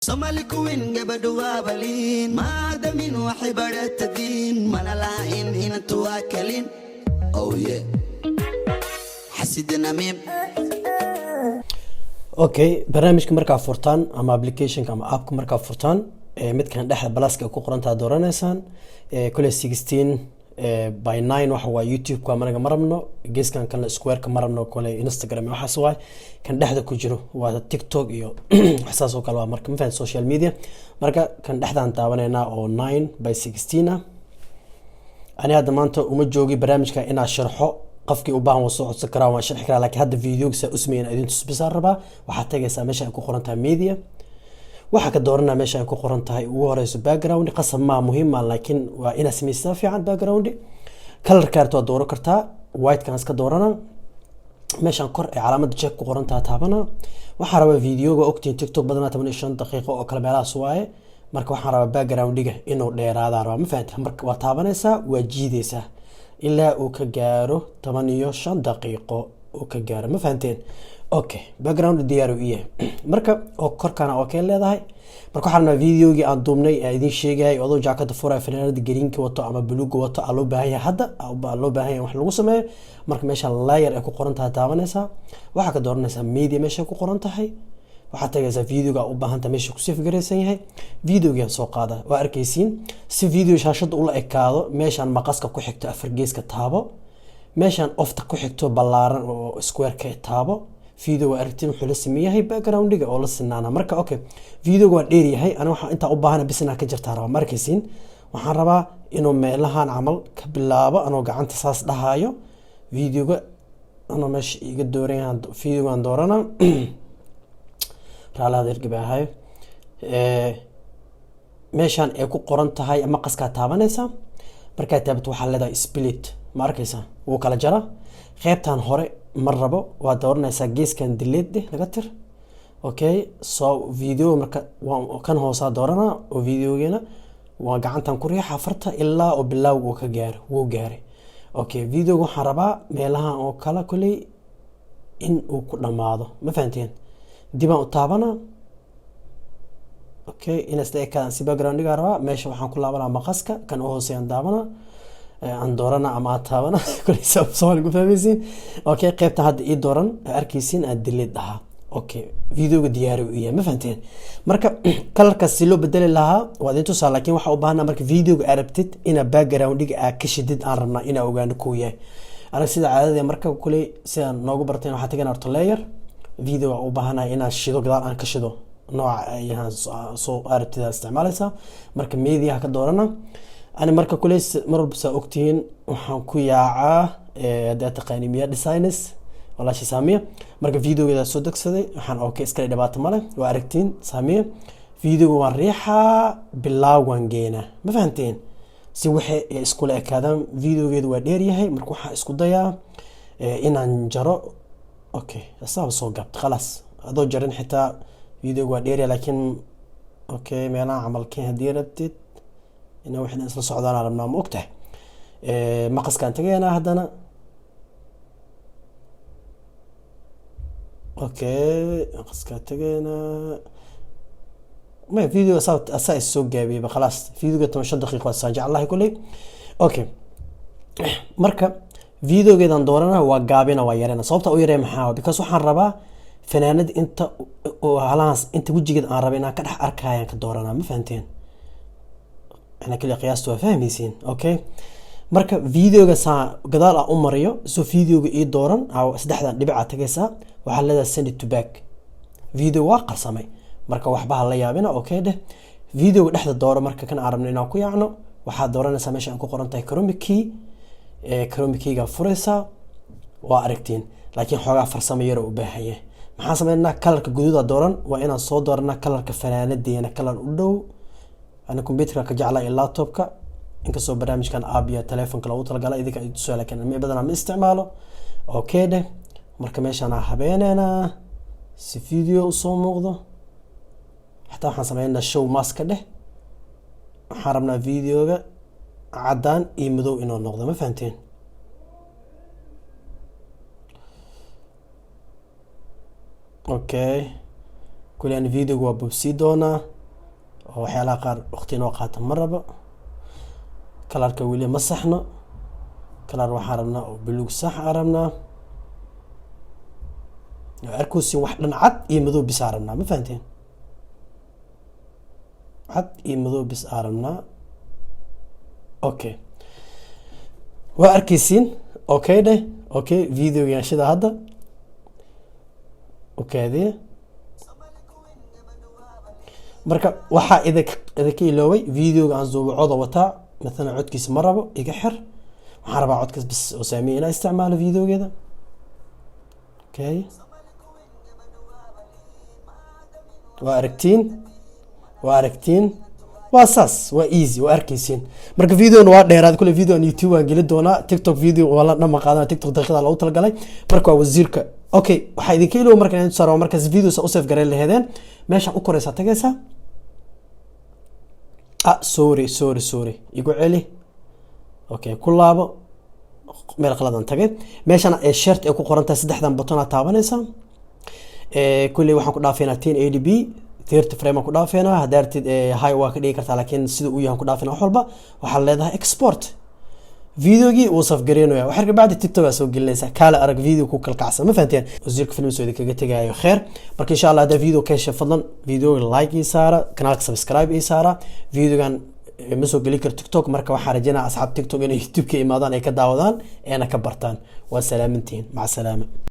Somali queen gabadhu waa baliin maadamin waxay baratadiin mana lahayn inantu waa kalin oh yeah xasidna mim okay barnaamijka markaa furtaan ama applicationka ama appka markaa furtaan midkan dhexda balaaska ku qorantaa dooraneysaan kule 16 by 9 waxa waa youtube ka managa marabno geeskan kan square ka marabno kule instagram waxaas waay kan dhexda ku jiro waa tiktok iyo waxaas oo kale waa marka mafaan social media marka kan dhexdan taabanayna oo 9 by 16 ah ani hadda maanta uma joogi barnaamijka inaa sharxo qofkii u baahan soo codsan karaa waan sharxi karaa laakiin hadda videoga sa usmeeyna idin tusbisaan rabaa waxaad tagaysaa meesha ay ku qoran tahay media waxa ka dooranaa meesha ay ku qoran tahay ugu horeyso background qasab ma muhiim ah laakiin waa ina sameystaa fiican background color kaarto waa dooran kartaa white kan iska doorana meeshan kor ee calaamada check ku qoran tahay taabana waxa rabaa videoga ogtiin tiktok badanaa 15 daqiiqo oo kala meelahaas waaye marka waxaan rabaa background-iga inuu dheeraado rabaa ma fahantaa marka waa taabanaysaa waa jiidaysaa ilaa uu ka gaaro 15 daqiiqo uu ka gaaro ma fahanteen okay background diyaar u yahay marka oo korkana oo kale leedahay marka waxaan videogi aan duubnay ee idin sheegay oo jaakada furay fanaanada greenka wato ama buluuga wato loo baahan yahay hadda loo baahan yahay wax lagu sameeyo marka meesha layer ay ku qoran tahay taabanaysaa waxa ka dooranaysaa media meesha ku qoran tahay waxa tagaysaa videoga u baahan tahay meesha ku sii fikraysan yahay videoga soo qaada waa arkaysiin si video shaashada u la ekaado meeshan maqaska ku xigto afar geeska taabo meeshan ofta ku xigto ballaaran oo square ka taabo video aragtin wuxuu la sameeyay background-iga oo la sinaana marka okay video waa dheer yahay ana waxa inta u baahan bisna ka jirtaa raba markaysiin waxaan rabaa inuu meelahan camal ka bilaabo anoo gacanta saas dhahayo videoga ana meesha iga dooran videogan doorana raalaha irgabaahay meeshan ay ku qoran tahay ama qaska taabanaysa marka taabto waxa leedahay split ma arkaysa wuu kala jara qaybtan hore marrabo waa dooranaysaa geeskan delete laga tir okay so video marka kan hoosa doorana oo videogeena waa gacantan ku riixa farta ilaa oo bilow uu ka gaaro wuu gaaray okay video waxaan rabaa meelaha oo kala kulay in uu ku dhamaado ma fahanteen dib aan u taabana okay ina isleeyahay si background-iga rabaa meesha waxaan ku laabanaa maqaska kan oo hooseeyaan daabana aan doorana ama taabana kulay Soomaali ku fahmaysiin okay qaybta hadda ii dooran arkaysiin aan delete dhaha okay videoga diyaar u yahay ma fahanteen marka colorka si loo bedeli lahaa waa idin tusaa laakiin waxa u baahnaa marka videoga arabtid ina background-iga ka shidid aan rabnaa ina ogaano ku yahay anaga sida caadada marka kulay sida noogu barteen waxa tagan horto layer video u baahanahay inaan shido gadaal aan ka shido nooca ayaan soo aragtida isticmaalaysa marka media ka doorana أنا مركب كليس مرة بس أكتين وحنكويا ده تقنيمية ديزاينس ولا شيء سامية مركب فيديو كذا صدق صدق حن أوكي إسكالي دبعت ماله وأركتين سامية فيديو وريحة بالله وانجينا ما فهمتين سوي إسكول أكادم فيديو كذا وديري هاي مركو ح إسكول ضيا إن نجرا أوكي الصعب صوب جبت خلاص هذا جرين حتى فيديو وديري لكن أوكي ما أنا عمل كه ديرتت إنه إحنا إسلا صعدان على منام وقته مقص كان تجينا هدنا أوكي مقص كان تجينا ما فيديو صوت أساس السوق جابي خلاص فيديو قلت 10 دقيقة ساجع الله يقول لي أوكي مركب فيديو جدا دورنا وجابنا ويرنا صوت أو يري محاول بكسو حربا فناند أنت وهلاس أنت وجه جد عربينا كده أركايا كدورنا ما فهمتين أنا كل قياسته فاهميسين أوكي مركب فيديو جسا قدال أمريو سو فيديو إيه دوران أو سدحدا دبعة تجسا وحلدا send it to back فيديو واقع سمي مركب وحبها الله يابنا أوكي ده فيديو دحدا دورة مركب كان عربنا ناكو يعنو وحد دورنا سميش أنكو قرنتاي كروميكي كروميكي فريسا وأركتين لكن حاجة فرسمة يرو بهايه محاسب إننا كلر كجدود دوران وإنا صود دورنا كلر كفنانة دي أنا كلر أدو أنا كمبيوتر كجعله اللابتوب كا إنك سو برنامج كان أبيا تلفون كلا وطلع قال إذا كان سؤال كان ما بدنا من استعماله أوكي ده مركمش أنا حبينا أنا سي فيديو صوم مغضو حتى إحنا سمعنا شو ماسك ده حرمنا فيديو جا عدان يمدو إنه نقضه ما فهمتين أوكي كل يعني فيديو جوا ببسيدونا waxyaalaha qaar waqti inoo qaata ma rabo kalarka weli ma saxno kalar waxaan rabnaa oo buluug sax aan rabnaa arkuusi wax dhan cad iyo madow bis aan rabnaa ma fahanteen cad iyo madow bis aan rabnaa okay waa arkaysiin okay dheh okay videogan shida hadda okaadee marka waxaa idinka ilooway videoga aan zuubacoda wataa مثلا codkiisa ma rabo iga xir waxaan rabaa codkaas bas oo saamiya inaan isticmaalo videogeeda okay waa aragtiin waa saas waa easy waa arkaysiin marka videona waa dheeraad kule video aan youtube aan geli doonaa tiktok video waa la dhama qaadana tiktok daqiiqada loogu talagalay marka waa wasiirka okay waxaa idinka iloow marka inaan tusaaro markaas videos u save gareyn laheedeen meeshaan u koraysaa tagaysaa sorry igu celi okay ku laabo meel qaladan tagay meeshaan ee shirt ee ku qoran tahay saddexdan button aad taabanaysaa kulli waxaan ku dhaafeynaa 1080p 30 frame ku dhaafeynaa hadaartid high waa ka dhigi kartaa laakiin sida uu yahay ku dhaafeynaa wax walba waxaa leedahay export videogii uu saf gareynaya waxa ka bacdi tiktok soo gelinaysaa kala arag video ku kalkacsan ma fahanteen wasiirka film soo kaga tagaayo khair marka insha Allah hada video ka hesha fadlan video like ii saara kanaalka subscribe ii saara videogan ma soo gali kar tiktok marka waxaan rajaynaa asxaab tiktok inay youtube ka imaadaan ay ka daawadaan eena ka bartaan waa salaamintiin maca salaama